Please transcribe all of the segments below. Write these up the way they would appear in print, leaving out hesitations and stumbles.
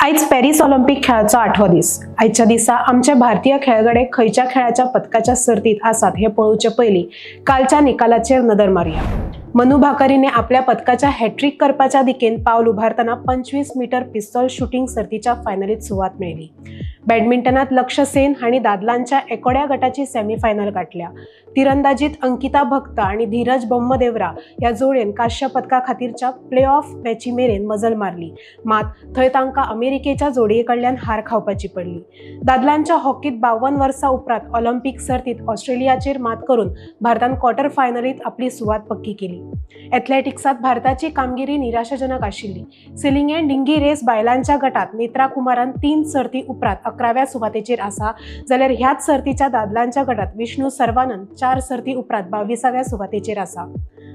आज Paris Olympic खेळाचा 8वा दिस। आजच्या दिसा आमचे भारतीय खेळगडे खयच्या खेळाच्या पदकाच्या सर्तीत आसात हे पळोवचे पयली कालच्या निकालाचेर नदर मारूया। मनू भाकरीने आपल्या पदकाच्या हॅट्रिक करपाच्या दिकेन पावल उभारताना 25 मीटर पिस्तॉल शूटिंग सर्तीच्या फायनलीत सुवात मेळली। बॅडमिंटनात लक्ष्य सेन हांणी दादलांच्या एकोड्या गटाची सेमीफायनल गाठल्या। तिरंदाजीत अंकिता भक्त आणि धीरज बोम्मदेवरा या जोडयेन काश्य पदका खातीरच्या प्ले ऑफ मॅची मेरेन मजल मारली, मात थंय तांकां अमेरिकेच्या जोडये कडल्यान हार खावपाची पडली। दादलांच्या हॉकीत 52 वर्सां उपरांत ऑलिम्पिक सर्तीत ऑस्ट्रेलियाचेर मात करून भारतान क्वार्टर फायनलीत आपली सुवात पक्की केली। एथलेटिक्सात भारताची कामगिरी निराशाजनक आशिल्ली। सिलिंगे डिंगी रेस बायलांच्या गटात नेत्रा कुमारान 3 सर्ती उपरांत 11व्या सुवातेचेर आसा, जाल्यार ह्याच सर्तीच्या दादलांच्या गटात विष्णू सर्वानंद 4 सर्ती उपरांत 22व्या सुवातेचेर आसा।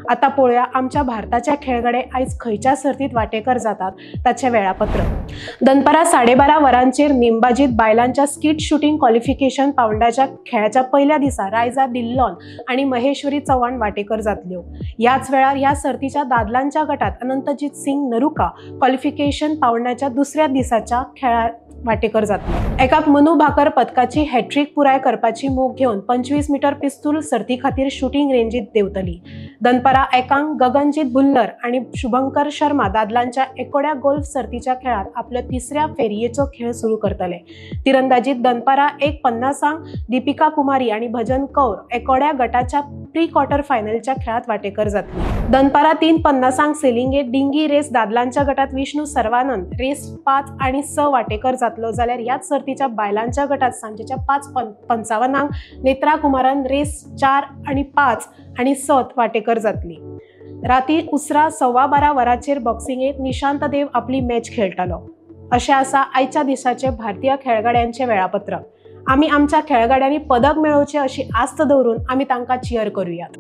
आता पळोवया आमच्या भारताचे खेळगडे आज खयच्या सर्तीत वांटेकार जातात ताचे वेळापत्रक। दनपारा 12:30 वरांचेर नेमबाजीत बायलांच्या स्कीट शूटिंग क्वालिफिकेशन पावंडाच्या खेळाच्या पहिल्या दिसा रायजा डिल्लॉन आणि महेश्वरी चव्हाण वांटेकार जातल्यो। याच वेळार ह्या सर्तीच्या दादलांच्या गटात अनंतजीत सिंग नरुका क्वालिफिकेशन पावंडाच्या दुसऱ्या दिसाच्या खेळात वांटेकार जातलो। एकाक मनू भाकर पदकाची हॅट्रिक पुराय करपाची मोख घेवन 25 मीटर पिस्तूल सर्ती खातीर शूटिंग रेंजीत देंवतली। दनपारा एकांक गगनजीत भुल्लर आणि शुभंकर शर्मा दादलांच्या एकोड्या गोल्फ सर्तीच्या खेळात आपल्या तिसऱ्या फेरयेचो खेळ सुरू करतले। तिरंदाजीत दनपारा 1:50 दीपिका कुमारी आणि भजन कौर एकोड्या गटाच्या प्री क्वार्टर फायनलच्या खेळात वांटेकार जातली। दनपारा 3:50 सेलिंगे डिंगी रेस दादलांच्या गटात विष्णू सर्वानंद रेस 5 आणि 6 वांटेकार जातलो, जाल्यार ह्याच सर्तीच्या बायलांच्या गटात सांजेच्या 5:55 नेत्रा कुमारान रेस 4 आणि 5 आणि 7 वांटेकार जातली। राती उसरा 12:15 वरांचेर बॉक्सिंगेत निशांत देव आपली मॅच खेळटलो। अशें आसा आजच्या दिसाचे भारतीय खेळगड्यांचे वेळापत्रक। आमी आमच्या खेळगड्यांनी पदक मेळोवचे अशी आस्त दवरून आमी तांकां चियर करूयात।